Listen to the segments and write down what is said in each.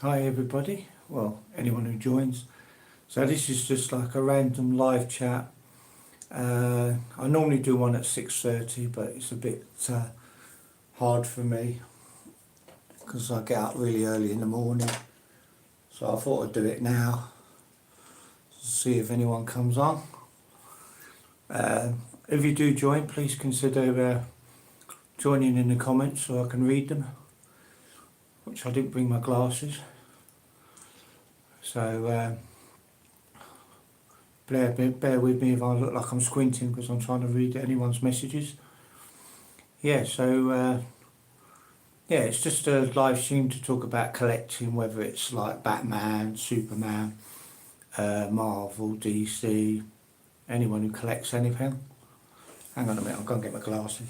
Hi everybody, well anyone who joins. So this is just like a random live chat. I normally do one at 6:30, but it's a bit hard for me because I get up really early in the morning. So I thought I'd do it now to see if anyone comes on. If you do join, please consider joining in the comments so I can read them, which I didn't bring my glasses. So bear with me if I look like I'm squinting because I'm trying to read anyone's messages. Yeah, so it's just a live stream to talk about collecting, whether it's like Batman, Superman, Marvel, DC, anyone who collects anything. Hang on a minute, I'll go and get my glasses.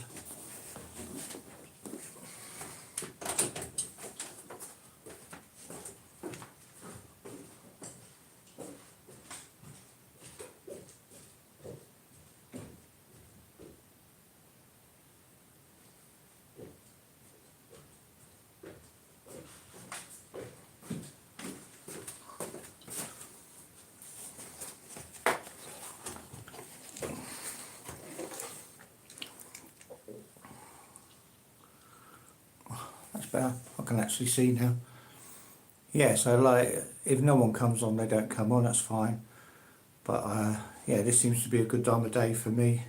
That's better, I can actually see now. Yeah, so like, if no one comes on, they don't come on, that's fine. But yeah, this seems to be a good time of day for me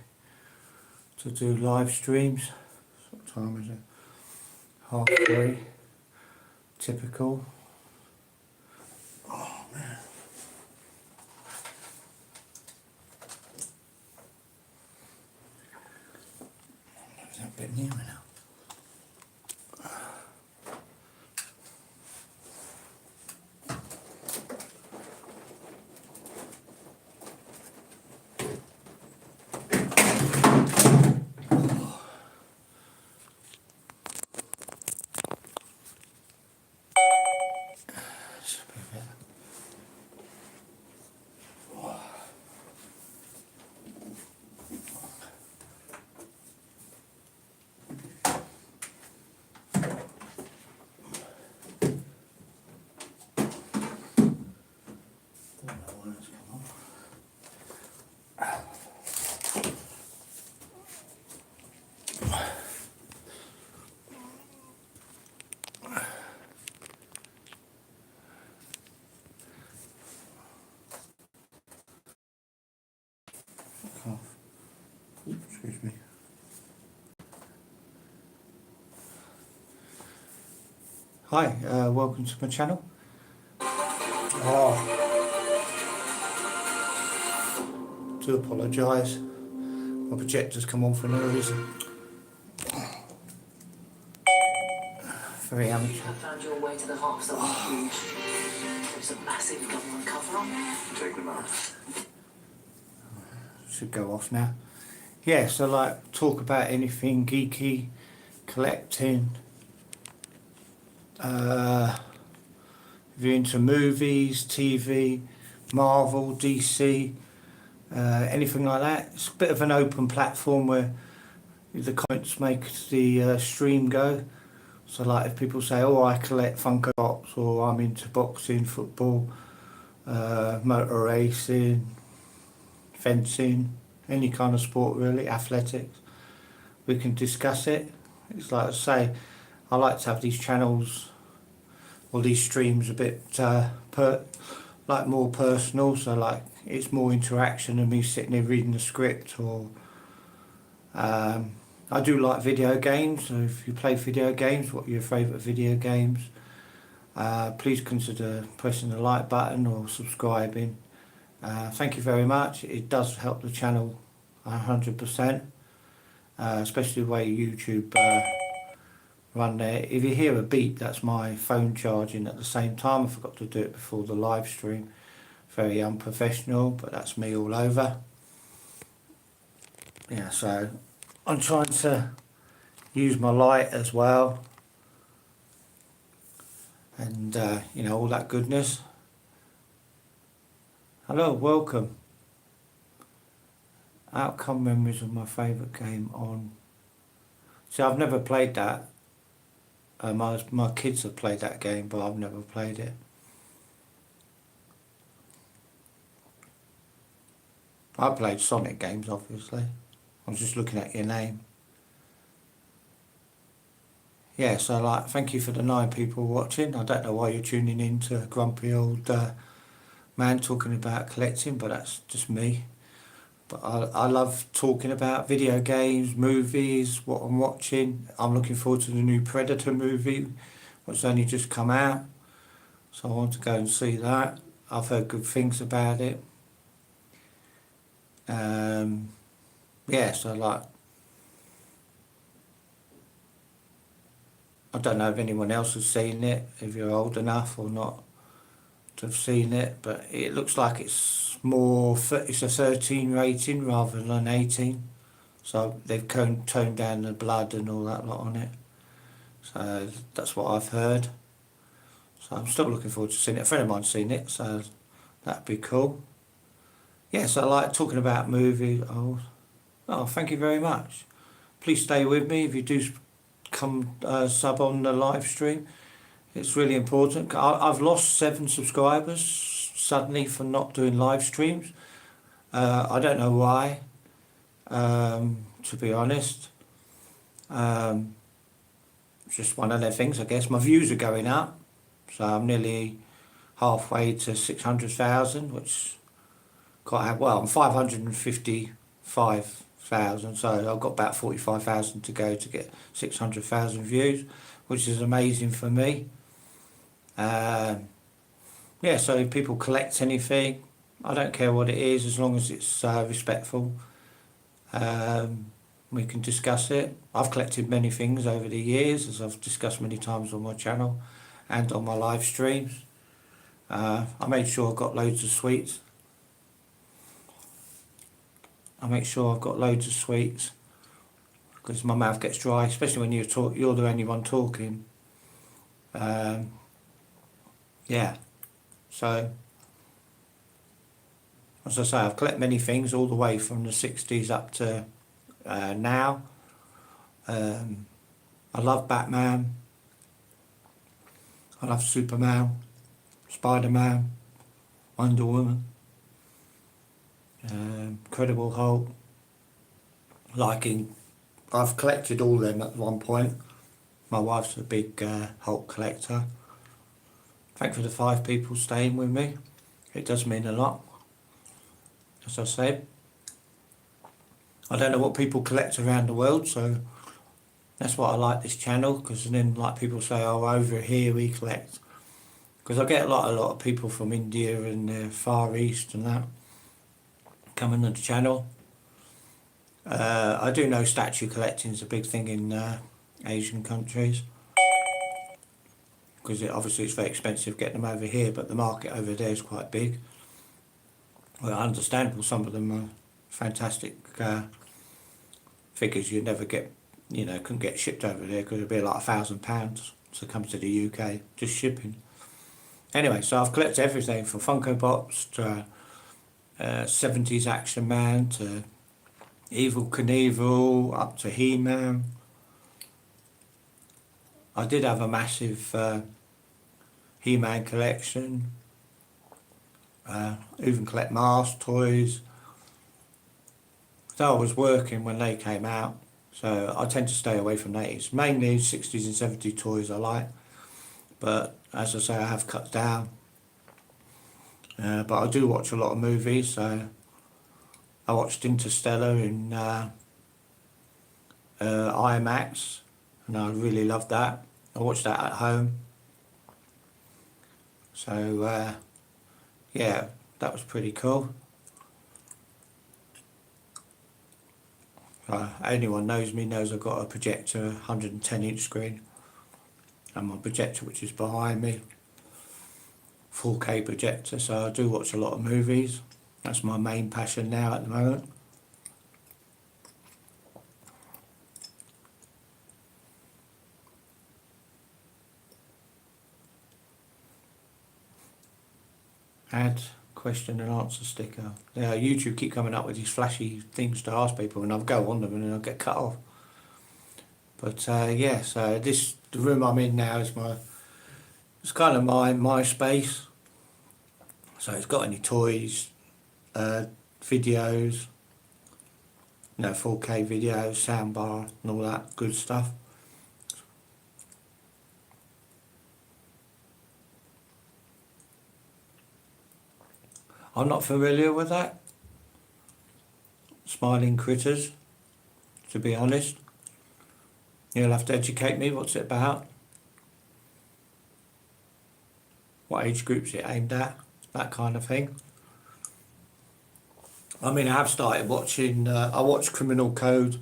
to do live streams. What time is it? 3:30. Typical. Oh man. Is that a bit nearer now? Excuse me. Hi, welcome to my channel. Oh, do apologise. My projector's come on for no reason. Very amateur. You have found your way to the heart of something huge. There's a massive government cover on there. Take them out. Should go off now. Yeah, so like talk about anything geeky, collecting. If you're into movies, TV, Marvel, DC, anything like that. It's a bit of an open platform where the comments make the stream go. So like if people say, oh, I collect Funko Pops, or I'm into boxing, football, motor racing, fencing, any kind of sport really, athletics, we can discuss it. It's like I say, I like to have these channels or these streams a bit like more personal, so like it's more interaction than me sitting there reading the script. Or I do like video games, so if you play video games, what are your favourite video games? Please consider pressing the like button or subscribing. Thank you very much. It does help the channel 100%, especially the way YouTube run there. If you hear a beep, that's my phone charging at the same time. I forgot to do it before the live stream. Very unprofessional, but that's me all over. Yeah, so I'm trying to use my light as well, and you know, all that goodness. Hello, welcome. Outcome memories of my favourite game on. See, I've never played that. My kids have played that game, but I've never played it. I played Sonic games, obviously. I was just looking at your name. Yeah, so like, thank you for the 9 people watching. I don't know why you're tuning in to a grumpy old man talking about collecting, but that's just me. But I love talking about video games, movies, what I'm watching. I'm looking forward to the new Predator movie, which only just come out. So I want to go and see that. I've heard good things about it. Yeah, so like, I don't know if anyone else has seen it, if you're old enough or not to have seen it, but it looks like it's it's a 13 rating rather than 18. So they've toned down the blood and all that lot on it. So that's what I've heard. So I'm still looking forward to seeing it. A friend of mine's seen it, so that'd be cool. Yeah, so I like talking about movies. Oh, thank you very much. Please stay with me if you do come sub on the live stream. It's really important. I've lost 7 subscribers suddenly for not doing live streams. I don't know why, to be honest. It's just one of their things, I guess. My views are going up, so I'm nearly halfway to 600,000, which quite well. I'm 555,000, so I've got about 45,000 to go to get 600,000 views, which is amazing for me. Yeah, so if people collect anything, I don't care what it is, as long as it's respectful. We can discuss it. I've collected many things over the years, as I've discussed many times on my channel and on my live streams. I made sure I've got loads of sweets. Because my mouth gets dry, especially when you're the only one talking. Yeah, so as I say, I've collected many things all the way from the 60s up to now. I love Batman. I love Superman, Spider-Man, Wonder Woman, Incredible Hulk. I've collected all them at one point. My wife's a big Hulk collector. Thanks for the 5 people staying with me. It does mean a lot. As I said, I don't know what people collect around the world, so that's why I like this channel, because then like people say, oh, over here we collect. Because I get a lot of people from India and the Far East and that coming on the channel. I do know statue collecting is a big thing in Asian countries, because obviously it's very expensive getting them over here, but the market over there is quite big. Well, understandable, some of them are fantastic figures you never get, couldn't get shipped over there, because it'd be like £1,000 to come to the UK, just shipping. Anyway, so I've collected everything from Funko Pops to 70s Action Man to Evil Knievel up to He-Man. I did have a massive He-Man collection. Even collect Mars toys. So I was working when they came out, so I tend to stay away from the 80s. Mainly 60s and 70s toys I like, but as I say, I have cut down. But I do watch a lot of movies, so I watched Interstellar in IMAX, and I really loved that. I watched that at home. So yeah, that was pretty cool. Anyone knows me knows I've got a projector, 110-inch screen, and my projector, which is behind me, 4K projector. So I do watch a lot of movies. That's my main passion now at the moment. Add question and answer sticker. Yeah, YouTube keep coming up with these flashy things to ask people, and I'll go on them and then I'll get cut off. But yeah, so the room I'm in now is it's kind of my space. So it's got any toys, videos, 4K videos, soundbar and all that good stuff. I'm not familiar with that. Smiling critters, to be honest. You'll have to educate me. What's it about? What age groups it aimed at? That kind of thing. I mean, I have started watching, I watched Criminal Code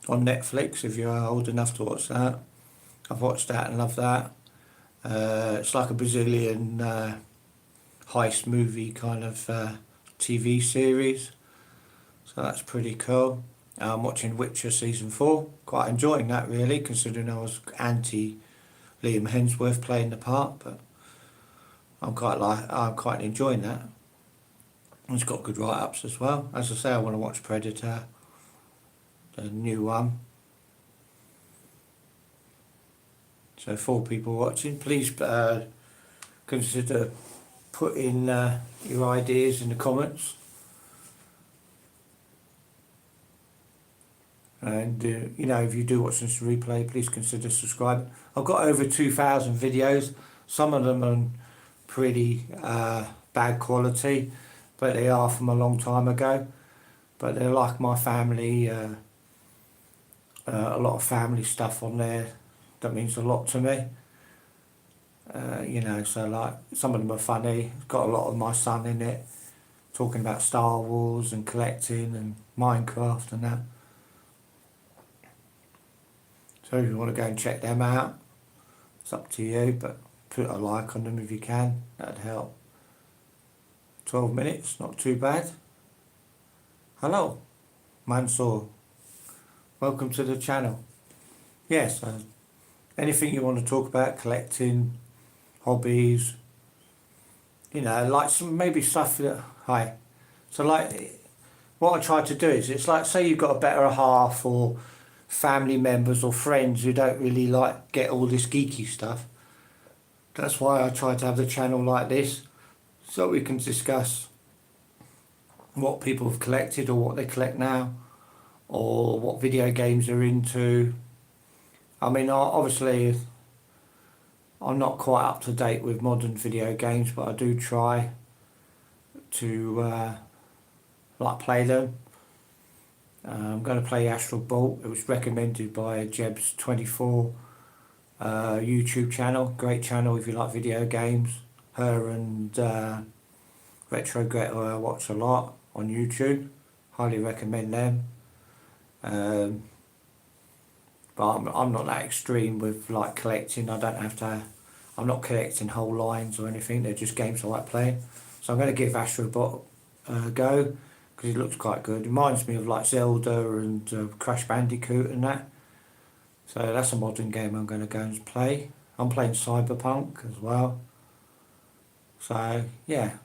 on Netflix, if you're old enough to watch that. I've watched that and love that. It's like a Brazilian heist movie kind of TV series. So that's pretty cool. I'm watching Witcher season 4. Quite enjoying that really, considering I was anti Liam Hemsworth playing the part, but I'm quite enjoying that. It's got good write-ups as well. As I say, I want to watch Predator, the new one. So 4 people watching. Please consider putting your ideas in the comments. And if you do watch this replay, please consider subscribing. I've got over 2,000 videos. Some of them are pretty bad quality, but they are from a long time ago. But they're like my family, a lot of family stuff on there. That means a lot to me. So like some of them are funny. It's got a lot of my son in it, talking about Star Wars and collecting and Minecraft and that. So if you want to go and check them out, it's up to you, but put a like on them if you can, that'd help. 12 minutes, not too bad. Hello, Mansour. Welcome to the channel. Yes, anything you want to talk about, collecting, hobbies, like some maybe stuff that, hi. So like, what I try to do is, it's like, say you've got a better half or family members or friends who don't really get all this geeky stuff. That's why I try to have the channel like this, so we can discuss what people have collected or what they collect now, or what video games they're into. I mean, obviously I'm not quite up to date with modern video games, but I do try to play them. I'm going to play Astral Bolt. It was recommended by Jebs24 YouTube channel. Great channel if you like video games. Her and Retro Gretel I watch a lot on YouTube. Highly recommend them. But I'm not that extreme with collecting. I don't have to. I'm not collecting whole lines or anything. They're just games I like playing. So I'm going to give Astral Bolt a go, because it looks quite good. It reminds me of Zelda and Crash Bandicoot and that. So that's a modern game I'm going to go and play. I'm playing Cyberpunk as well. So yeah,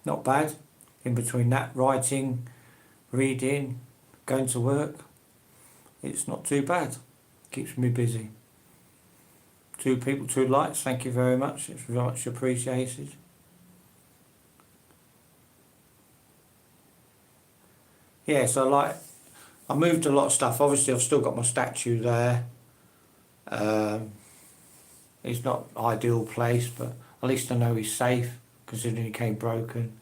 not bad. In between that, writing, reading, going to work, it's not too bad. Keeps me busy. 2 people, 2 likes. Thank you very much. It's very much appreciated. Yeah, so I moved a lot of stuff. Obviously I've still got my statue there. It's not ideal place, but at least I know he's safe, considering he came broken.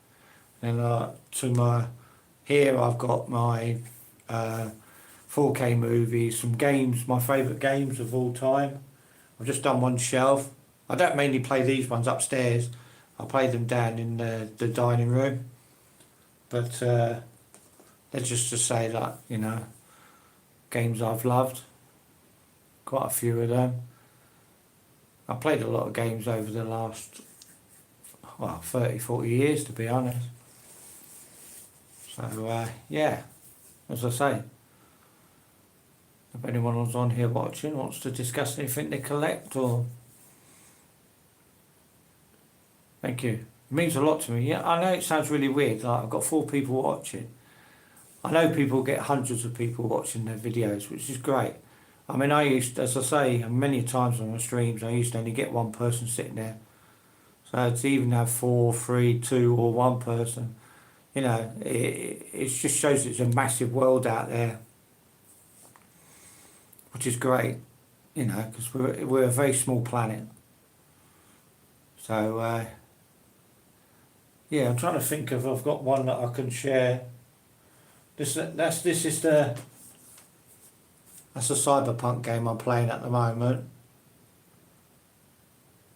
And here I've got my 4K movies, some games, my favourite games of all time. I've just done one shelf. I don't mainly play these ones upstairs. I play them down in the dining room. But that's just to say that, games I've loved. Quite a few of them. I played a lot of games over the last 30, 40 years, to be honest. So yeah, as I say, if anyone who's on here watching wants to discuss anything they collect, or thank you, it means a lot to me. Yeah, I know it sounds really weird, I've got 4 people watching. I know people get hundreds of people watching their videos, which is great. I mean, I used, as I say, many times on my streams, I used to only get one person sitting there. So to even have 4, 3, 2, or one person, you know, it just shows it's a massive world out there, which is great, you know, because we're a very small planet. So yeah, I'm trying to think if I've got one that I can share. That's a cyberpunk game I'm playing at the moment.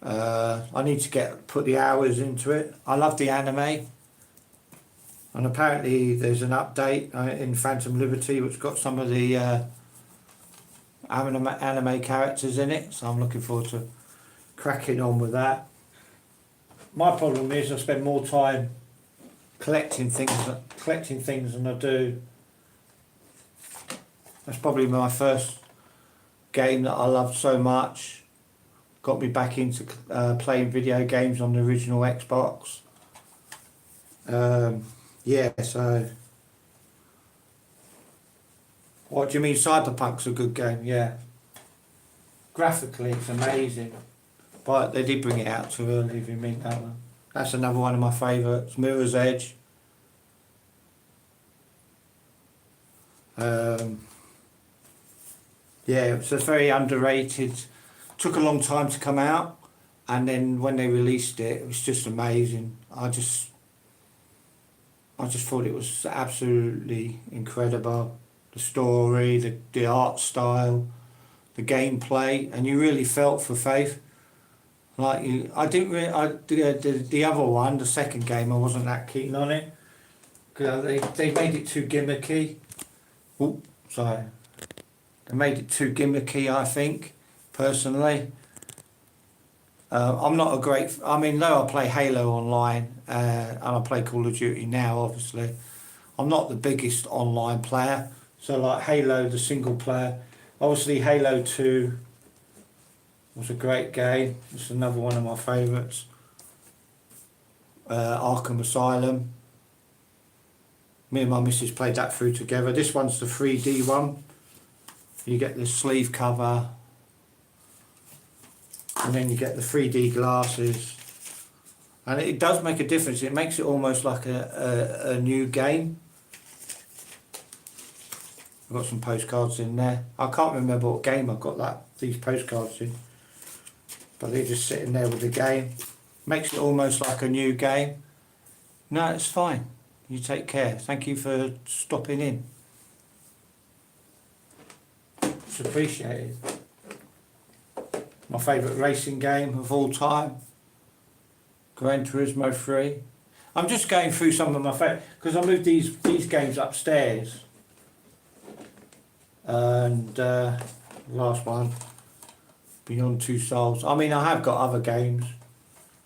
I need to put the hours into it. I love the anime, and apparently there's an update in Phantom Liberty which got some of the anime characters in it. So I'm looking forward to cracking on with that. My problem is I spend more time collecting things than I do. That's probably my first game that I loved so much. Got me back into playing video games on the original Xbox. Yeah, so... What do you mean Cyberpunk's a good game? Yeah. Graphically it's amazing. But they did bring it out too early if you mean that one. That's another one of my favourites. Mirror's Edge. Yeah, it was just very underrated. Took a long time to come out, and then when they released it, it was just amazing. I just thought it was absolutely incredible. The story, the art style, the gameplay, and you really felt for Faith. Like I didn't really. The other one, the second game, I wasn't that keen on it because they made it too gimmicky. Oh, sorry. They made it too gimmicky, I think, personally. I'm not a great... I mean, though I play Halo online, and I play Call of Duty now, obviously, I'm not the biggest online player. So, like Halo, the single player, obviously Halo 2 was a great game. It's another one of my favourites. Arkham Asylum. Me and my missus played that through together. This one's the 3D one. You get the sleeve cover, and then you get the 3D glasses, and it does make a difference. It makes it almost like a new game. I've got some postcards in there. I can't remember what game I got these postcards in, but they're just sitting there with the game. Makes it almost like a new game. No, it's fine. You take care. Thank you for stopping in. It's appreciated. My favourite racing game of all time, Gran Turismo 3. I'm just going through some of my favourite, because I moved these games upstairs. And last one, Beyond Two Souls. I mean, I have got other games.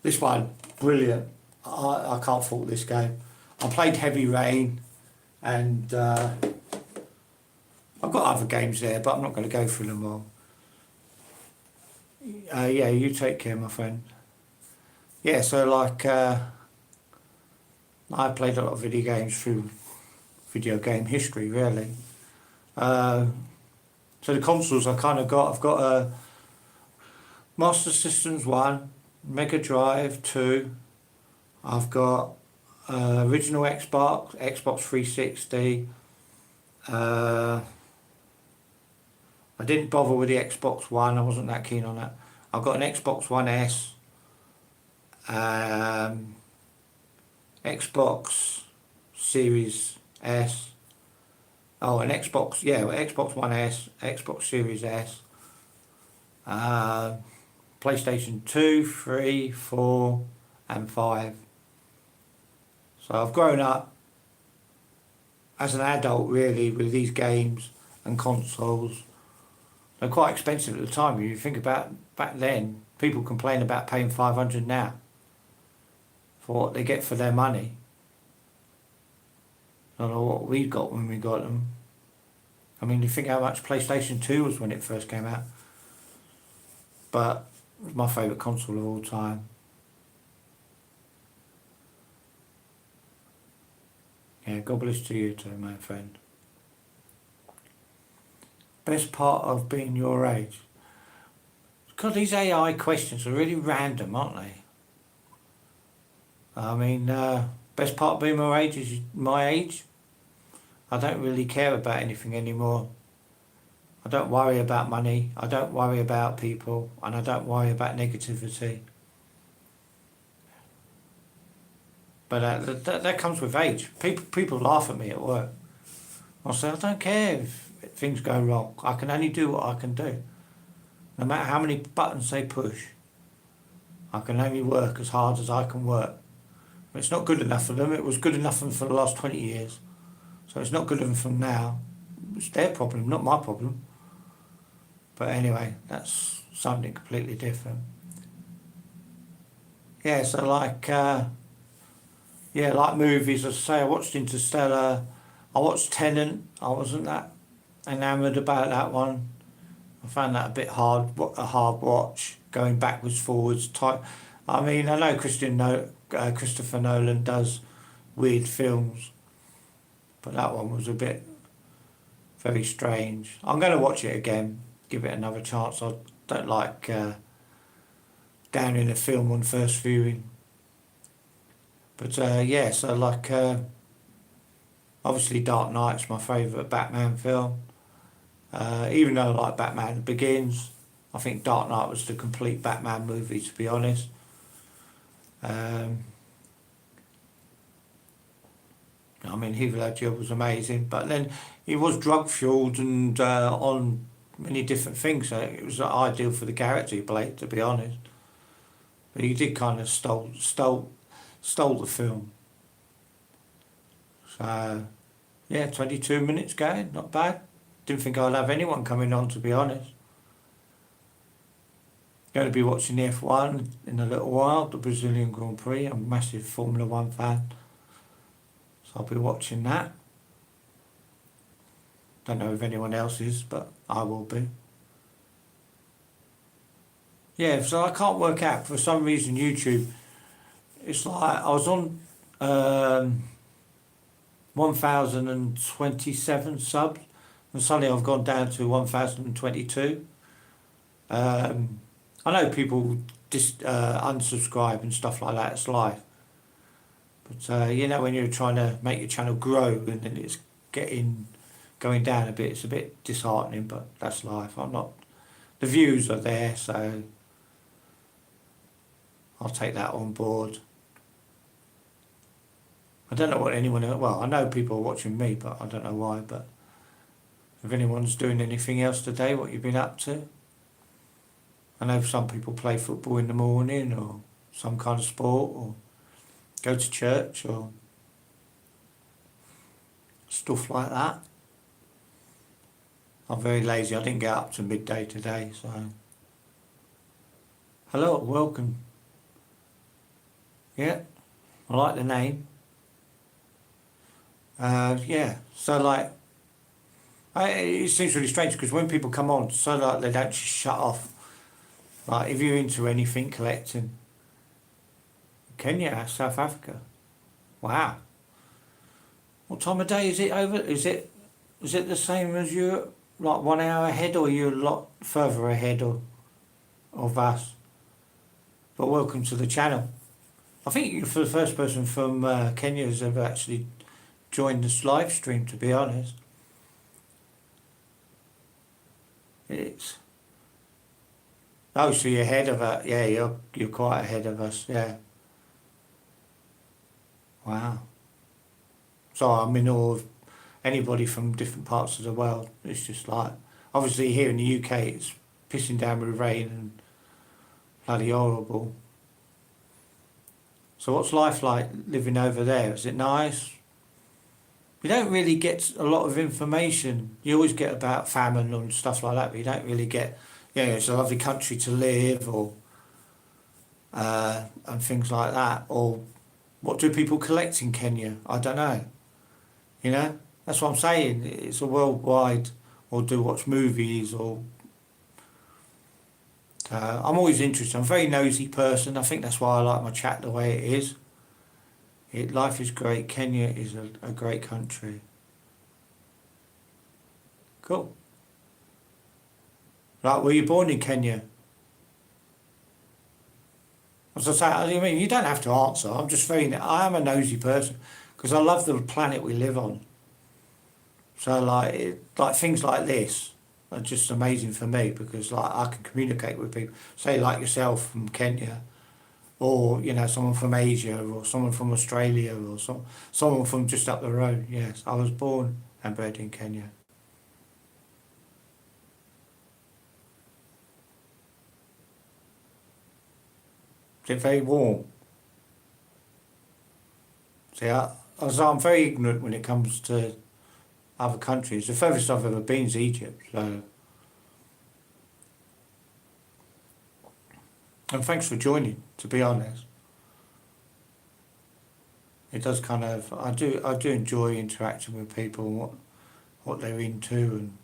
This one, brilliant. I can't fault this game. I played Heavy Rain, and I've got other games there, but I'm not going to go through them all. Yeah, you take care, my friend. Yeah, so like, I played a lot of video games through video game history, really. So the consoles I've got a Master Systems 1, Mega Drive 2, I've got original Xbox 360, I didn't bother with the Xbox One, I wasn't that keen on that. I've got an Xbox One S, Xbox Series S, Xbox One S, Xbox Series S, PlayStation 2, 3, 4 and 5. So I've grown up as an adult really with these games and consoles. They're quite expensive at the time. If you think about back then, people complain about paying $500 now for what they get for their money. I don't know what we got when we got them. I mean, you think how much PlayStation 2 was when it first came out. But it was my favourite console of all time. Yeah, God bless to you too, my friend. best part of being your age? Because these AI questions are really random, aren't they? I mean, best part of being my age is my age. I don't really care about anything anymore. I don't worry about money. I don't worry about people, and I don't worry about negativity. But that comes with age. People laugh at me at work. I say I don't care if things go wrong. I can only do what I can do. No matter how many buttons they push, I can only work as hard as I can work. It's not good enough for them. It was good enough for them for the last 20 years. So it's not good enough for them now. It's their problem, not my problem. But anyway, that's something completely different. Yeah, so like movies, as I say, I watched Interstellar. I watched Tenet. I wasn't that enamoured about that one. I found that a bit hard, a hard watch, going backwards, forwards. Type. I mean, I know Christopher Nolan does weird films, but that one was a bit very strange. I'm going to watch it again, give it another chance. I don't like downing a film on first viewing. But yeah, so like obviously Dark Knight's my favourite Batman film. Even though I like Batman Begins, I think Dark Knight was the complete Batman movie, to be honest. I mean, Heath Ledger was amazing, but then he was drug fueled and on many different things, so it was ideal for the character he played, to be honest. But he did kind of stole the film. So yeah, 22 minutes going, not bad. Didn't think I'd have anyone coming on, to be honest. Going to be watching the F1 in a little while, the Brazilian Grand Prix. I'm a massive Formula 1 fan. So I'll be watching that. Don't know if anyone else is, but I will be. Yeah, so I can't work out, for some reason, YouTube, it's like I was on 1,027 subs, and suddenly I've gone down to 1,022. I know people just unsubscribe and stuff like that, it's life. But you know, when you're trying to make your channel grow and then it's going down a bit, it's a bit disheartening, but that's life. The views are there, so I'll take that on board. I don't know what anyone else, well, I know people are watching me, but I don't know why. But if anyone's doing anything else today, what you've been up to? I know some people play football in the morning, or some kind of sport, or go to church, or stuff like that. I'm very lazy. I didn't get up to midday today, so. Hello, welcome. Yeah, I like the name. Yeah, so like, it seems really strange because when people come on, so like they don't just shut off. Like if you're into anything collecting, Kenya, South Africa, wow. What time of day is it over? Is it the same as you? Like 1 hour ahead, or you're a lot further ahead of us? But welcome to the channel. I think you're the first person from Kenya who's ever actually joined this live stream, to be honest. Oh, so you're ahead of us. Yeah, you're quite ahead of us, yeah. Wow. So I'm in awe of anybody from different parts of the world. It's just like, obviously here in the UK it's pissing down with rain and bloody horrible. So what's life like living over there? Is it nice? You don't really get a lot of information. You always get about famine and stuff like that, but you don't really get, it's a lovely country to live, or and things like that. Or what do people collect in Kenya? I don't know. You know, that's what I'm saying. It's a worldwide, or do watch movies, or I'm always interested. I'm a very nosy person. I think that's why I like my chat the way it is. Life is great. Kenya is a great country. Cool. Like, were you born in Kenya? As I say, I mean, you don't have to answer. I'm just very, I am a nosy person because I love the planet we live on. So like, like things like this are just amazing for me because like I can communicate with people. Say like yourself from Kenya, or you know someone from Asia, or someone from Australia, or someone from just up the road. Yes, I was born and bred in Kenya. Is it very warm? See, I'm very ignorant when it comes to other countries. The furthest I've ever been is Egypt. So, and thanks for joining. To be honest, it does kind of. I do enjoy interacting with people and what they're into, and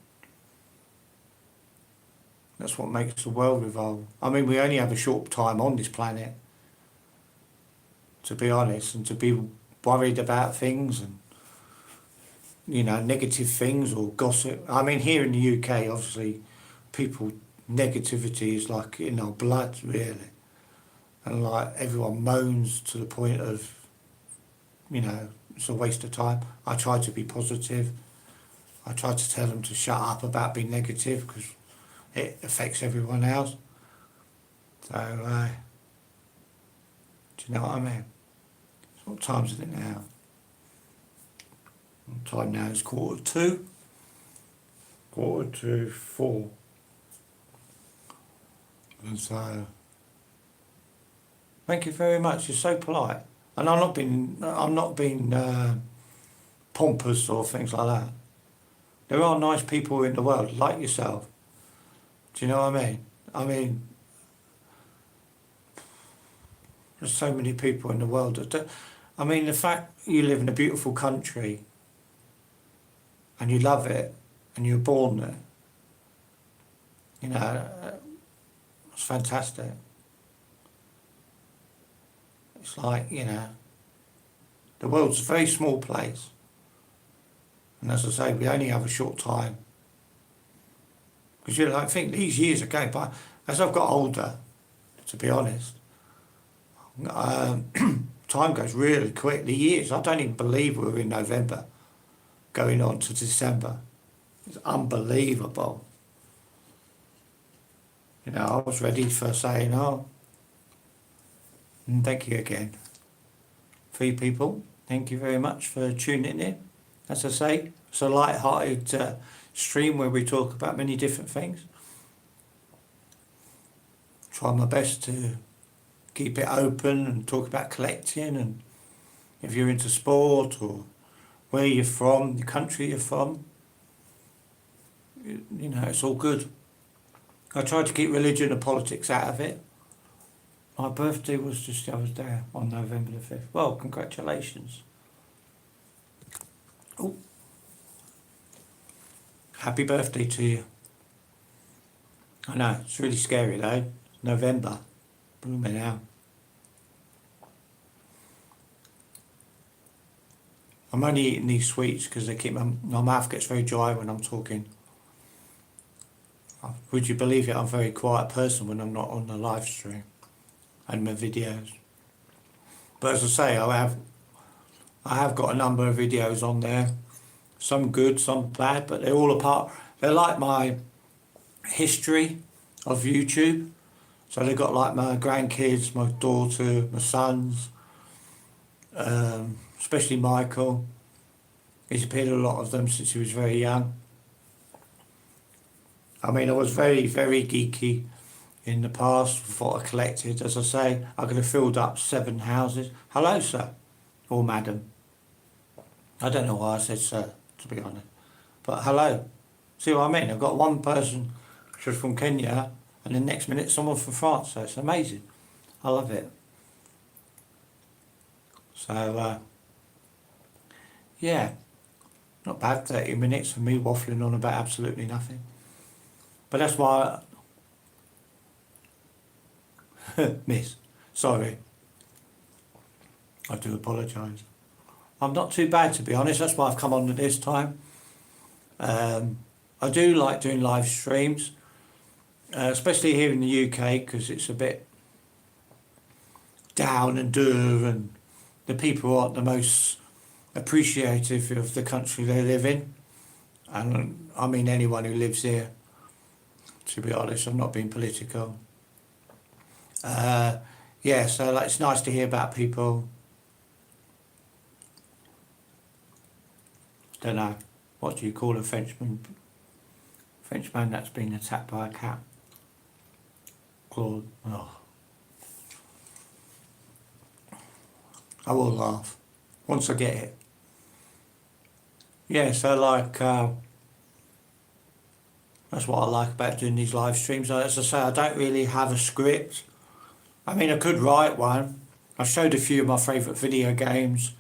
that's what makes the world revolve. I mean, we only have a short time on this planet, to be honest, and to be worried about things and you know negative things or gossip. I mean, here in the UK, obviously, people negativity is like in our blood, really, and like everyone moans to the point of, you know, it's a waste of time. I try to be positive. I try to tell them to shut up about being negative because it affects everyone else. So, do you know what I mean? So what time is it now? Time now is 1:45. 4:45. And so, thank you very much. You're so polite, and I'm not being pompous or things like that. There are nice people in the world like yourself. Do you know what I mean? I mean, there's so many people in the world that don't, I mean, the fact you live in a beautiful country and you love it and you're born there, you know, it's fantastic. It's like, you know, the world's a very small place. And as I say, we only have a short time. Because you know, I think these years are going by. As I've got older, to be honest, time goes really quick. The years, I don't even believe we're in November, going on to December. It's unbelievable. You know, I was ready for saying, oh, and thank you again. 3 people, thank you very much for tuning in. As I say, it's a light-hearted stream where we talk about many different things. Try my best to keep it open and talk about collecting, and if you're into sport or where you're from, the country you're from, you know, it's all good. I try to keep religion and politics out of it. My birthday was just the other day, on November the 5th. Well, congratulations. Oh, happy birthday to you. I know, it's really scary though. November. Blooming hell. I'm only eating these sweets because they keep my mouth gets very dry when I'm talking. Would you believe it? I'm a very quiet person when I'm not on the live stream and my videos. But as I say, I have got a number of videos on there. Some good, some bad, but they're all apart. They're like my history of YouTube. So they've got like my grandkids, my daughter, my sons, especially Michael. He's appeared in a lot of them since he was very young. I mean, I was very, very geeky in the past before I collected. As I say, I could have filled up 7 houses. Hello, sir, or madam. I don't know why I said sir, to be honest. But hello. See what I mean? I've got one person who's from Kenya, and the next minute someone from France, so it's amazing. I love it. So, yeah, not bad, 30 minutes for me waffling on about absolutely nothing. But that's why, miss, sorry, I do apologise. I'm not too bad, to be honest, that's why I've come on at this time. I do like doing live streams. especially here in the UK, because it's a bit down and dour, and the people aren't the most appreciative of the country they live in. And I mean anyone who lives here, to be honest. I'm not being political. Yeah, so like, it's nice to hear about people, don't know, what do you call a Frenchman that's been attacked by a cat? Claude. Oh. I will laugh once I get it. Yeah, so like, that's what I like about doing these live streams. As I say, I don't really have a script. I mean, I could write one. I showed a few of my favourite video games,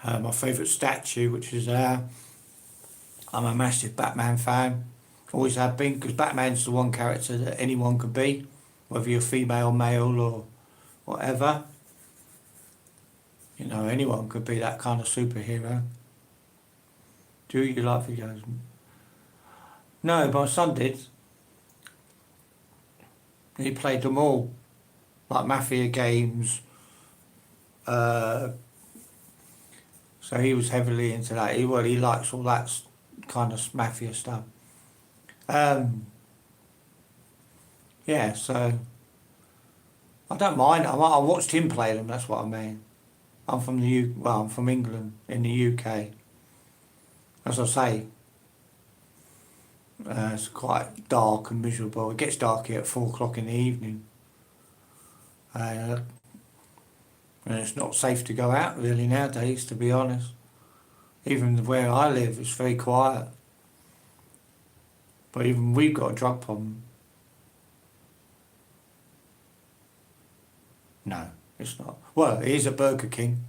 my favourite statue, which is I'm a massive Batman fan, always have been, because Batman's the one character that anyone could be, whether you're female, male or whatever. You know, anyone could be that kind of superhero. Do you like videos? No, my son did. He played them all, like Mafia games. So he was heavily into that. He likes all that kind of Mafia stuff. Yeah, so I don't mind. I watched him play them. That's what I mean. I'm from I'm from England in the UK. As I say, it's quite dark and miserable. It gets dark here at 4 o'clock in the evening. And it's not safe to go out really nowadays, to be honest. Even where I live, it's very quiet. But even we've got a drug problem. No, it's not. Well, it is at Burger King.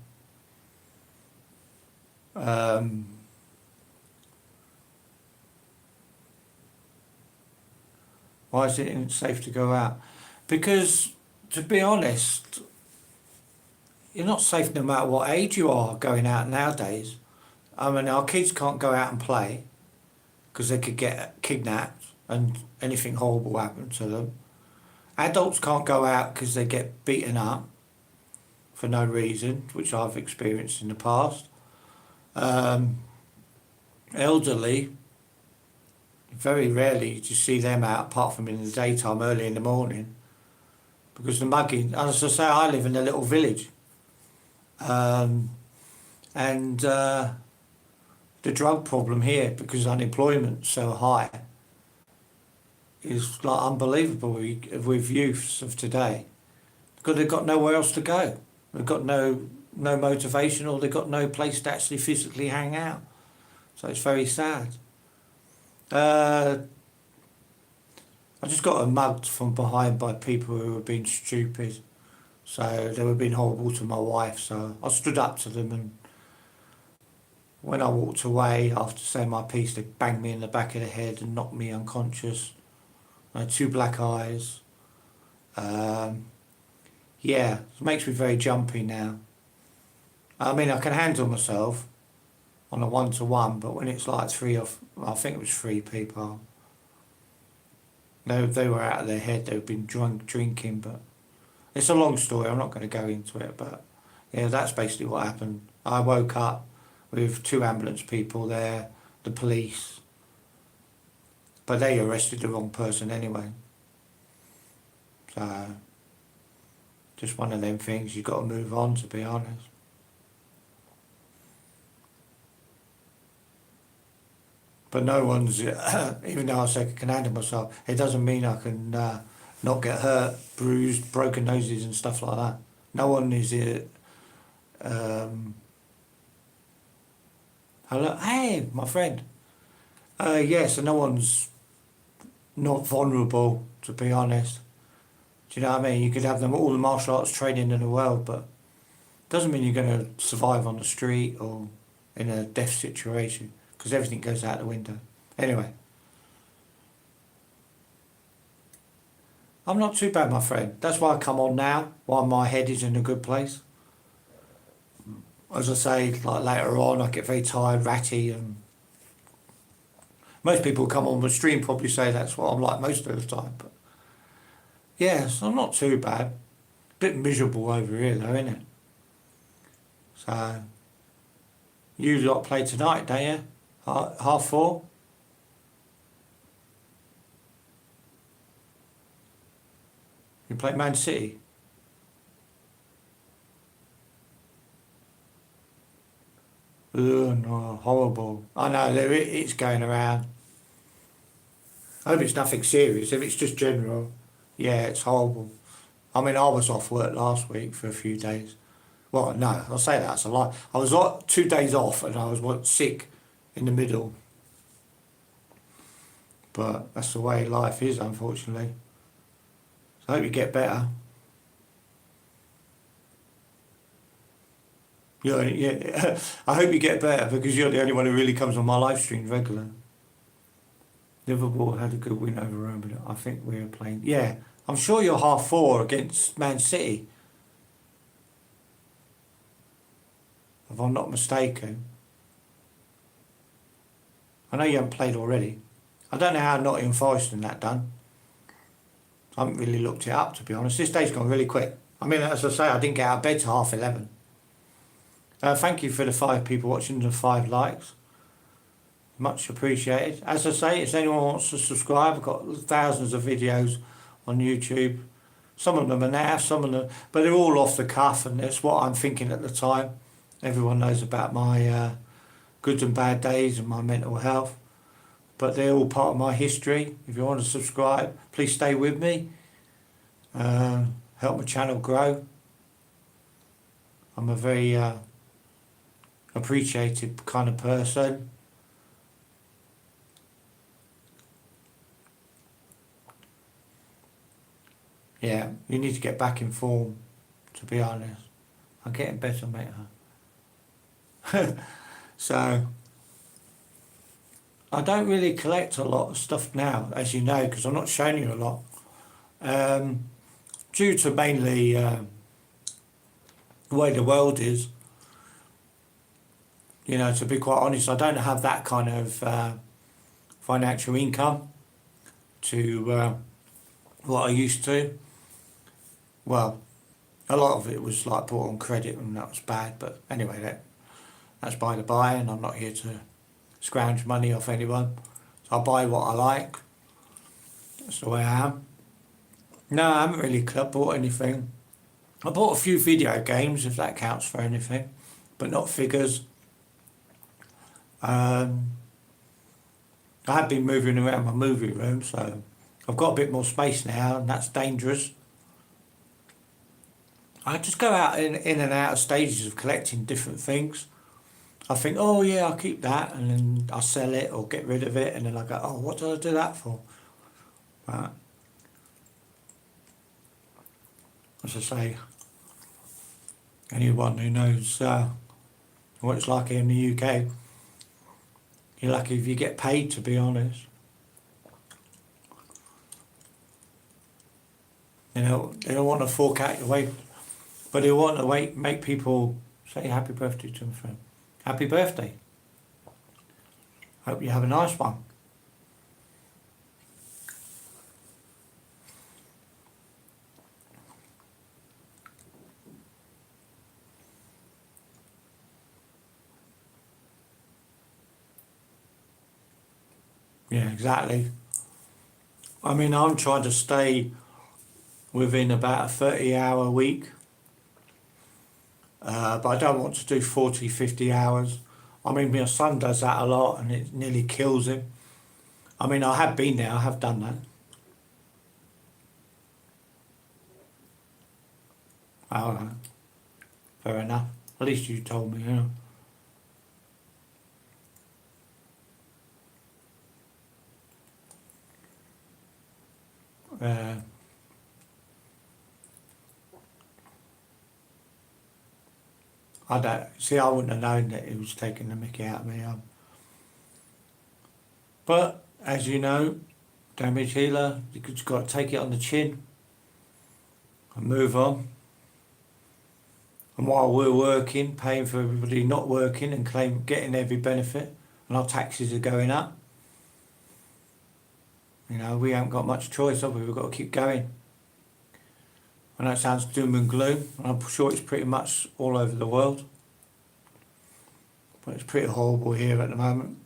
Why is it safe to go out? Because, to be honest, you're not safe no matter what age you are going out nowadays. I mean, our kids can't go out and play because they could get kidnapped and anything horrible happen to them. Adults can't go out because they get beaten up for no reason, which I've experienced in the past. Elderly, very rarely do you see them out apart from in the daytime, early in the morning, because the mugging, as I say, I live in a little village, and the drug problem here, because unemployment's so high, is like unbelievable with youths of today, because they've got nowhere else to go. They've got no motivation, or they've got no place to actually physically hang out. So it's very sad. I just got mugged from behind by people who were being stupid. So they were being horrible to my wife. So I stood up to them, and when I walked away after saying my piece, they banged me in the back of the head and knocked me unconscious. I had 2 black eyes. Yeah, it makes me very jumpy now. I mean, I can handle myself on a 1-to-1, but when it's like I think it was 3 people, they were out of their head. They've been drinking, but it's a long story. I'm not going to go into it, but yeah, that's basically what happened. I woke up with 2 ambulance people there, the police, but they arrested the wrong person anyway. So just one of them things. You've got to move on, to be honest. But no one's, even though I say I can handle myself, it doesn't mean I can not get hurt, bruised, broken noses and stuff like that. No one is hello, hey, my friend. Yeah, so no one's not vulnerable, to be honest. Do you know what I mean? You could have all the martial arts training in the world, but it doesn't mean you're going to survive on the street or in a death situation, because everything goes out the window. Anyway, I'm not too bad, my friend. That's why I come on now, while my head is in a good place. As I say, like later on, I get very tired, ratty, and most people who come on the stream probably say that's what I'm like most of the time, but Yeah, so not too bad. Bit miserable over here though, isn't it? So, you lot play tonight, don't you? 4:30? You play Man City? Ugh, no, horrible. I know, it's going around. I hope it's nothing serious. If it's just general, yeah, it's horrible. I mean, I was off work last week for a few days. Well, no, I'll say that's a lie. I was 2 days off and I was sick in the middle. But that's the way life is, unfortunately. So I hope you get better. Yeah. I hope you get better because you're the only one who really comes on my live stream regular. Liverpool had a good win over Rome, but I think we're playing. Yeah, I'm sure you're 4:30 against Man City, if I'm not mistaken. I know you haven't played already. I don't know how Nottingham Forest and that done. I haven't really looked it up, to be honest. This day's gone really quick. I mean, as I say, I didn't get out of bed till 11:30. Thank you for the 5 people watching and 5 likes. Much appreciated. As I say, if anyone wants to subscribe, I've got thousands of videos on YouTube. Some of them are naff, some of them, but they're all off the cuff, and it's what I'm thinking at the time. Everyone knows about my good and bad days and my mental health, but they're all part of my history. If you want to subscribe, please stay with me. Help my channel grow. I'm a very appreciated kind of person. Yeah, you need to get back in form, to be honest. I'm getting better, mate. So, I don't really collect a lot of stuff now, as you know, because I'm not showing you a lot. Due to mainly the way the world is, you know, to be quite honest, I don't have that kind of financial income to what I used to. Well, a lot of it was like bought on credit and that was bad, but anyway, that's by the by, and I'm not here to scrounge money off anyone. So I buy what I like. That's the way I am. No, I haven't really bought anything. I bought a few video games, if that counts for anything, but not figures. I have been moving around my movie room, so I've got a bit more space now, and that's dangerous. I just go out in and out of stages of collecting different things. I think, oh yeah, I'll keep that, and then I sell it or get rid of it, and then I go, oh, what did I do that for? But, as I say, anyone who knows what it's like here in the UK, you're lucky if you get paid, to be honest. You know, they don't want to fork out your way, but they want to make people say happy birthday to them. Happy birthday. Hope you have a nice one. Yeah, exactly. I mean, I'm trying to stay within about a 30-hour week, but I don't want to do 40, 50 hours. I mean, my son does that a lot and it nearly kills him. I mean, I have been there, I have done that. Oh, no. Fair enough. At least you told me, yeah. I don't see. I wouldn't have known that he was taking the mickey out of me. But as you know, damage healer, you just got to take it on the chin and move on. And while we're working, paying for everybody not working and getting every benefit, and our taxes are going up, you know, we haven't got much choice, have we? We've got to keep going. I know it sounds doom and gloom. I'm sure it's pretty much all over the world. But it's pretty horrible here at the moment.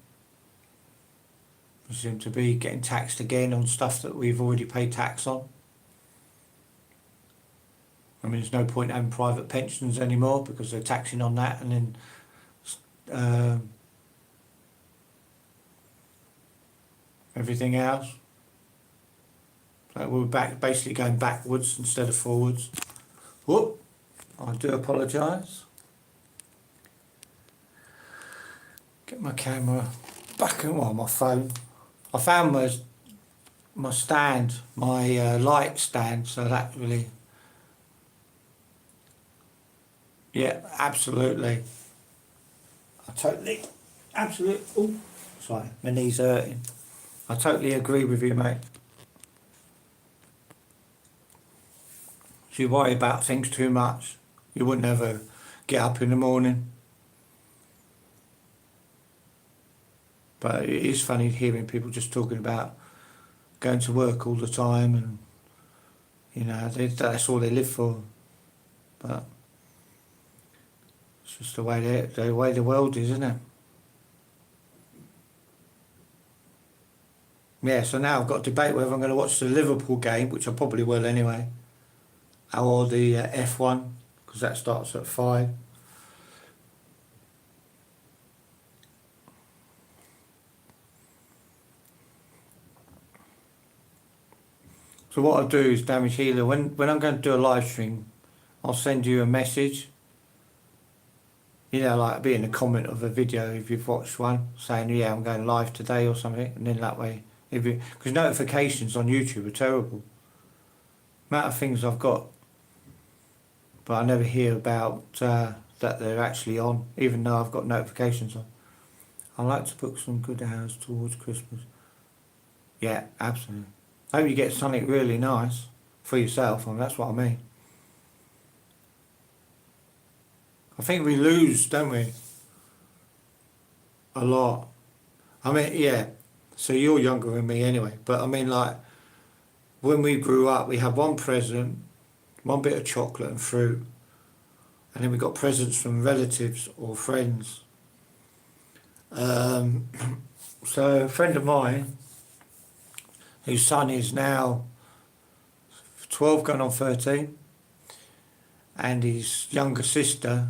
We seem to be getting taxed again on stuff that we've already paid tax on. I mean, there's no point having private pensions anymore because they're taxing on that, and then everything else. So we're basically going backwards instead of forwards. Whoop! I do apologise. Get my camera back on my phone. I found my stand, my light stand, so that really, yeah, absolutely. Absolutely. Oh, sorry, my knees are hurting. I totally agree with you, mate. If you worry about things too much, you wouldn't ever get up in the morning. But it is funny hearing people just talking about going to work all the time, and you know that's all they live for. But it's just the way the world is, isn't it? Yeah. So now I've got to debate whether I'm going to watch the Liverpool game, which I probably will anyway, or the F1, because that starts at 5. So what I'll do is, Damage Healer, when I'm going to do a live stream, I'll send you a message. You know, like be in a comment of a video if you've watched one, saying, yeah, I'm going live today or something, and then that way, because notifications on YouTube are terrible. Amount of things I've got, but I never hear about that they're actually on, even though I've got notifications on. I like to book some good hours towards Christmas. Yeah, absolutely. I hope you get something really nice for yourself, and that's what I mean. I think we lose, don't we? A lot. I mean, yeah. So you're younger than me anyway, but I mean, like, when we grew up, we had one present, one bit of chocolate and fruit, and then we got presents from relatives or friends. So a friend of mine, whose son is now 12 going on 13, and his younger sister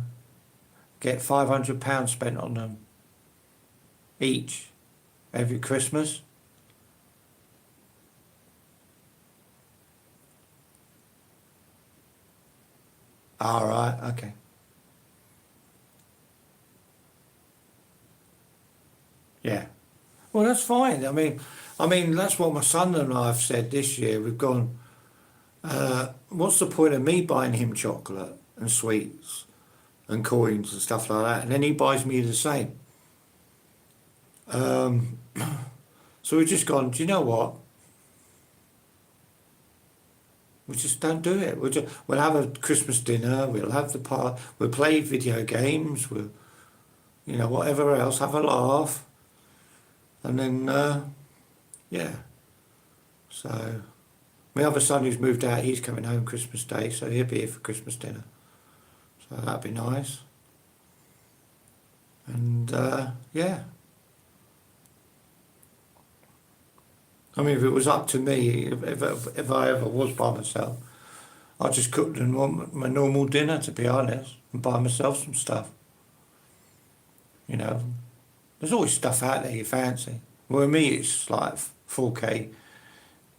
get £500 spent on them each every Christmas. All right, okay. Yeah. Well, that's fine. I mean, that's what my son and I have said this year. We've gone, what's the point of me buying him chocolate and sweets and coins and stuff like that, and then he buys me the same? So we've just gone, do you know what? We just don't do it. We'll have a Christmas dinner, we'll have we'll play video games, we'll, you know, whatever else, have a laugh, and then, yeah. So, my other son who's moved out, he's coming home Christmas Day, so he'll be here for Christmas dinner. So that'd be nice. And, yeah. I mean, if it was up to me, if I ever was by myself, I'd just cook my normal dinner, to be honest, and buy myself some stuff. You know, there's always stuff out there you fancy. Well, with me, it's like 4K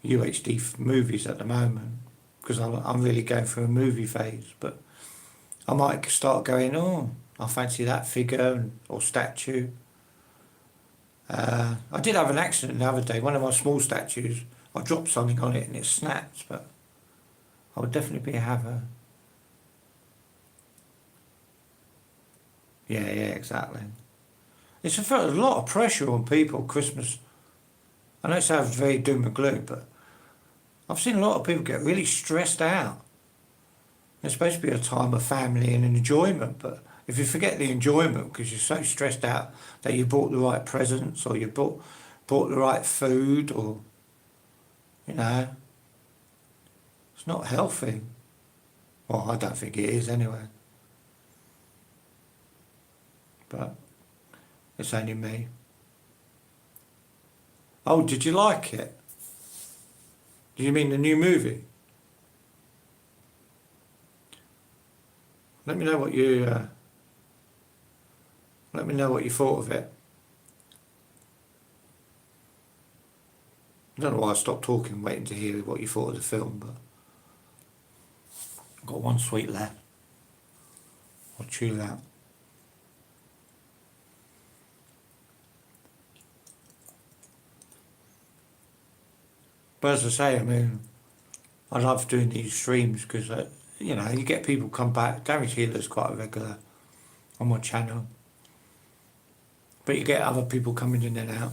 UHD movies at the moment, because I'm really going through a movie phase. But I might start going, oh, I fancy that figure or statue. I did have an accident the other day. One of my small statues, I dropped something on it and it snapped, but I would definitely have a... Yeah, exactly. It's a lot of pressure on people, Christmas. I know it sounds very doom and gloom, but I've seen a lot of people get really stressed out. It's supposed to be a time of family and enjoyment, but if you forget the enjoyment because you're so stressed out that you bought the right presents or you bought the right food, or, you know, it's not healthy. Well, I don't think it is anyway. But it's only me. Oh, did you like it? Do you mean the new movie? Let me know what you thought of it. I don't know why I stopped talking, waiting to hear what you thought of the film, but I've got one sweet left. I'll chew that. But as I say, I mean, I love doing these streams because, you know, you get people come back. Damage Healer's quite a regular on my channel. But you get other people coming in and out.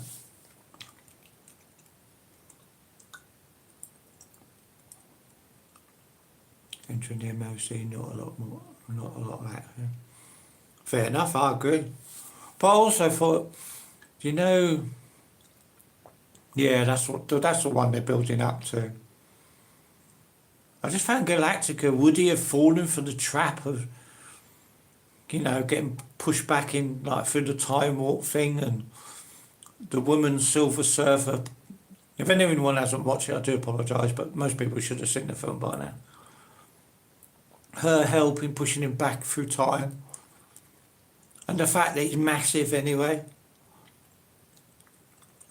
Entering the MOC, not a lot more, not a lot of action. Fair enough, I agree. But I also thought, you know, yeah, that's the one they're building up to. I just found Galactica, would he have fallen for the trap of, you know, getting pushed back in, like, through the time warp thing, and the woman Silver Surfer. If anyone hasn't watched it, I do apologise, but most people should have seen the film by now. Her helping, pushing him back through time. And the fact that he's massive anyway.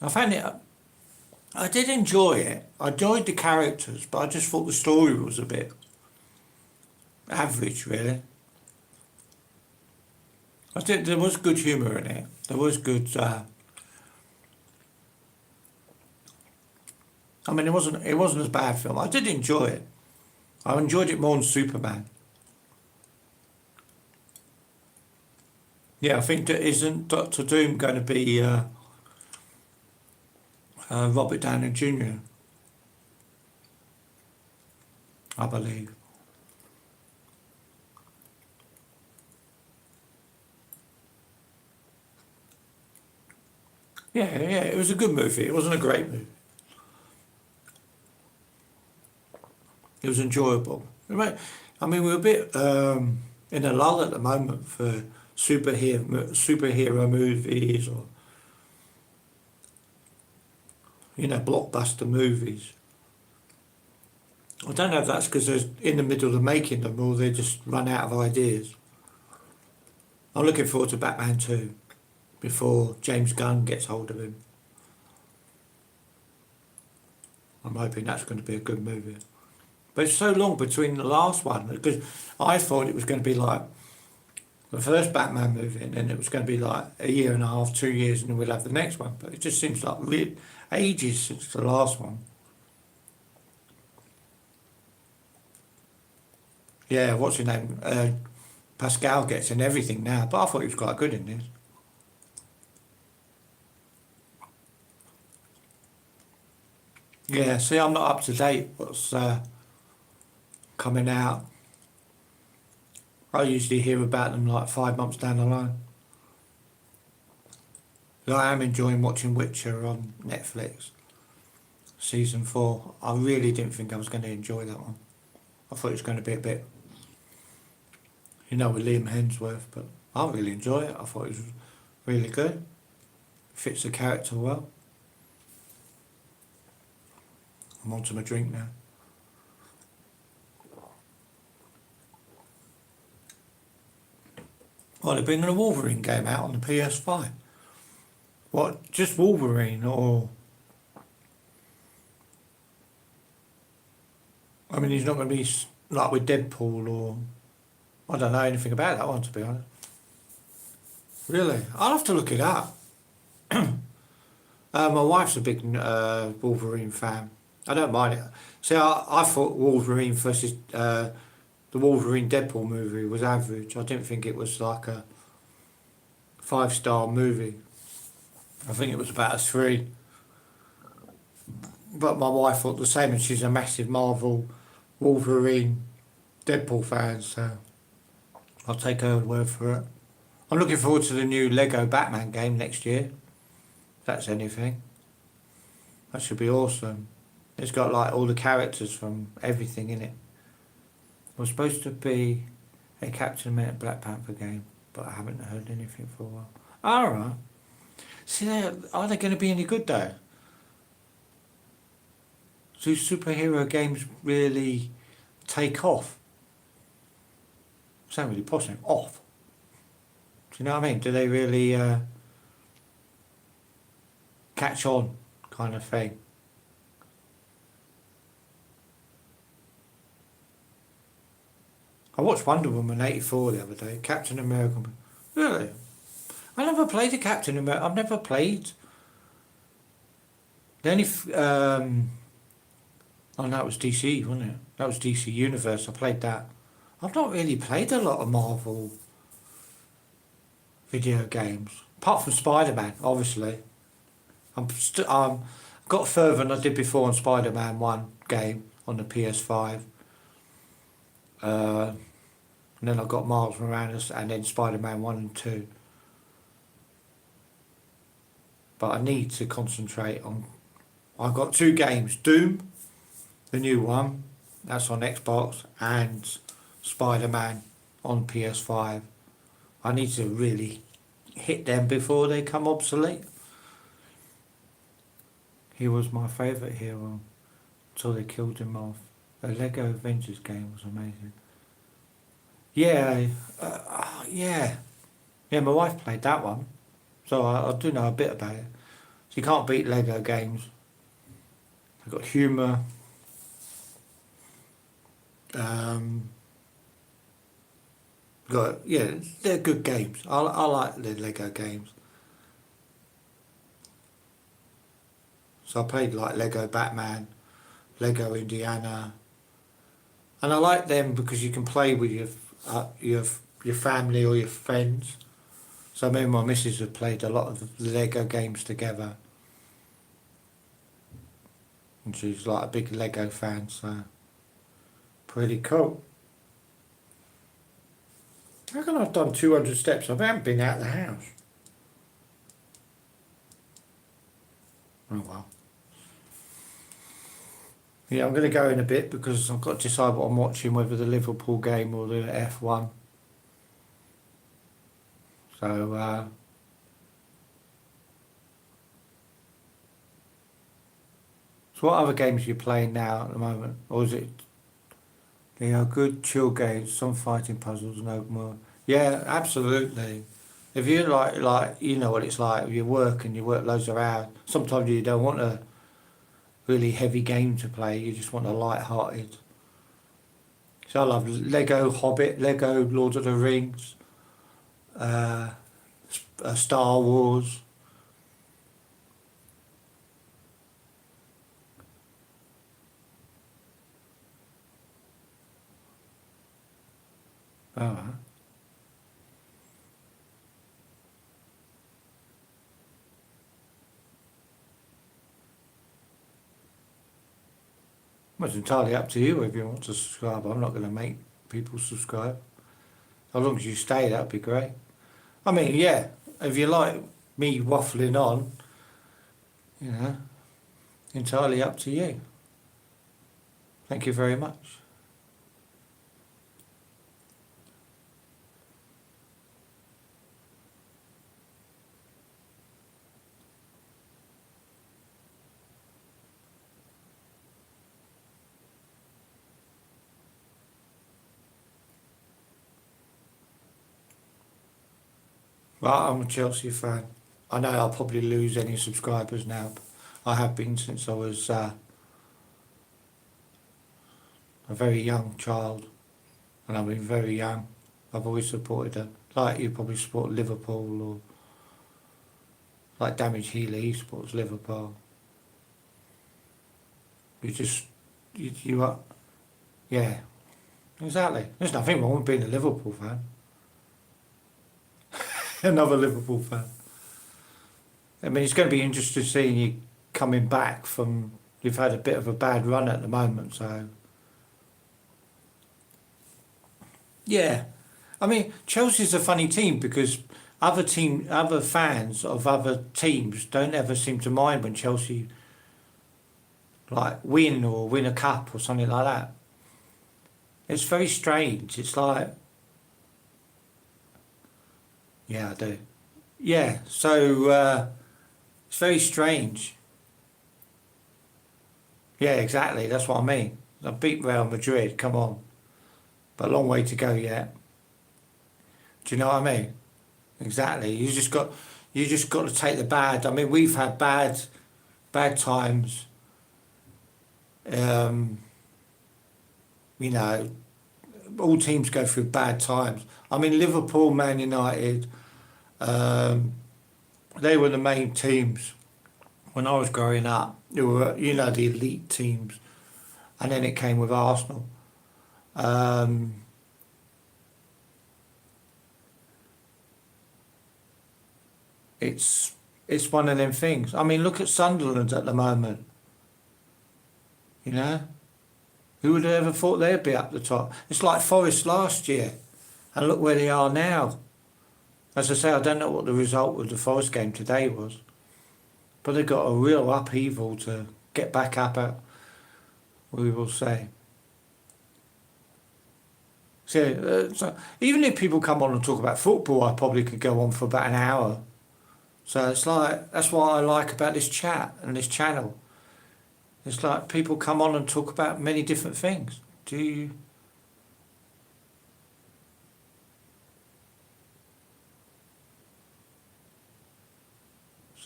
I did enjoy it. I enjoyed the characters, but I just thought the story was a bit average, really. I think there was good humour in it. There was good. I mean, it wasn't as bad a film. I did enjoy it. I enjoyed it more than Superman. Yeah, I think that isn't Doctor Doom going to be Robert Downey Jr. I believe. Yeah, it was a good movie. It wasn't a great movie. It was enjoyable. I mean, we're a bit in a lull at the moment for superhero movies or, you know, blockbuster movies. I don't know if that's because they're in the middle of making them or they just run out of ideas. I'm looking forward to Batman 2 before James Gunn gets hold of him. I'm hoping that's going to be a good movie. But it's so long between the last one because I thought it was going to be like the first Batman movie and then it was going to be like a year and a half, 2 years, and then we'll have the next one. But it just seems like ages since the last one. Yeah, what's his name? Pascal gets in everything now, but I thought he was quite good in this. Yeah, see, I'm not up to date what's coming out. I usually hear about them like 5 months down the line. But I am enjoying watching Witcher on Netflix. Season 4. I really didn't think I was going to enjoy that one. I thought it was going to be a bit, you know, with Liam Hemsworth, but I really enjoy it. I thought it was really good. Fits the character well. I'm on to my drink now. Well, they're bringing a Wolverine game out on the PS5. What, just Wolverine or... I mean, he's not going to be like with Deadpool or... I don't know anything about that one, to be honest. Really? I'll have to look it up. My wife's a big Wolverine fan. I don't mind it. See, I thought Wolverine versus the Wolverine Deadpool movie was average. I didn't think it was like a 5-star movie. I think it was about a 3. But my wife thought the same, and she's a massive Marvel, Wolverine, Deadpool fan, so I'll take her word for it. I'm looking forward to the new Lego Batman game next year. If that's anything. That should be awesome. It's got like all the characters from everything in it. was supposed to be a Captain America Black Panther game, but I haven't heard anything for a while. Alright. See, are they going to be any good though? Do superhero games really take off? Sound really posh, off. Do you know what I mean? Do they really catch on, kind of thing? I watched Wonder Woman 84 the other day. Captain America. Really? I never played a Captain America. I've never played. The only oh no, it was DC, wasn't it? That was DC Universe. I played that. I've not really played a lot of Marvel video games, apart from Spider-Man, obviously. I'm got further than I did before on Spider-Man 1 game on the PS5. And then I got Miles Morales and then Spider-Man 1 and 2. But I need to concentrate on... I've got 2 games, Doom, the new one, that's on Xbox, and Spider-Man on PS5. I need to really hit them before they come obsolete. He was my favourite hero until they killed him off. The Lego Avengers game was amazing. Yeah, yeah. Yeah, my wife played that one, so I do know a bit about it. So you can't beat Lego games. They've got humour. Yeah, they're good games. I like the Lego games. So I played like Lego Batman, Lego Indiana, and I like them because you can play with your family or your friends. So me and my missus have played a lot of the Lego games together, and she's like a big Lego fan, so pretty cool. I reckon I've done 200 steps. I haven't been out of the house. Oh well. Yeah, I'm going to go in a bit because I've got to decide what I'm watching, whether the Liverpool game or the F1. So, so what other games are you playing now at the moment? Or is it... They are good, chill games, some fighting puzzles and open world. Yeah, absolutely. If you like, you know what it's like. You work and you work loads of hours. Sometimes you don't want a really heavy game to play. You just want a light-hearted. So I love Lego Hobbit, Lego Lord of the Rings, Star Wars. Alright. Well, it's entirely up to you if you want to subscribe. I'm not going to make people subscribe. As long as you stay, that'd be great. I mean, yeah, if you like me waffling on, you know, entirely up to you. Thank you very much. Well, I'm a Chelsea fan. I know I'll probably lose any subscribers now, but I have been since I was a very young child, and I've been very young. I've always supported them. Like you probably support Liverpool, or like Damage Healy, he supports Liverpool. You are, yeah, exactly. There's nothing wrong with being a Liverpool fan. Another Liverpool fan. I mean, it's going to be interesting seeing you coming back from... You've had a bit of a bad run at the moment, so... Yeah. I mean, Chelsea's a funny team because other fans of other teams don't ever seem to mind when Chelsea like win a cup or something like that. It's very strange. It's like, yeah, I do. Yeah, so it's very strange. Yeah, exactly. That's what I mean. I beat Real Madrid. Come on, but a long way to go yet. Do you know what I mean? Exactly. You just got to take the bad. I mean, we've had bad times. Um, you know, all teams go through bad times. I mean, Liverpool, Man United, um, they were the main teams when I was growing up. They were, you know, the elite teams, and then it came with Arsenal. Um, it's it's one of them things. I mean, look at Sunderland at the moment. You know, who would have ever thought they'd be up the top? It's like Forest last year, and look where they are now. As I say, I don't know what the result of the Forest game today was, but they've got a real upheaval to get back up at, we will say. So even if people come on and talk about football, I probably could go on for about an hour. So it's like, that's what I like about this chat and this channel. It's like people come on and talk about many different things. Do you?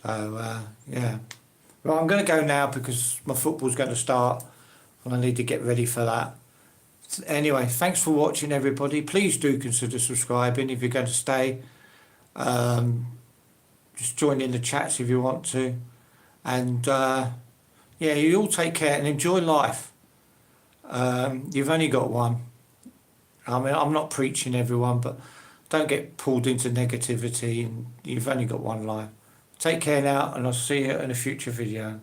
So, yeah. Well, I'm going to go now because my football's going to start and I need to get ready for that. Anyway, thanks for watching, everybody. Please do consider subscribing if you're going to stay. Just join in the chats if you want to. And yeah, you all take care and enjoy life. You've only got one. I mean, I'm not preaching everyone, but don't get pulled into negativity, and you've only got one life. Take care now, and I'll see you in a future video.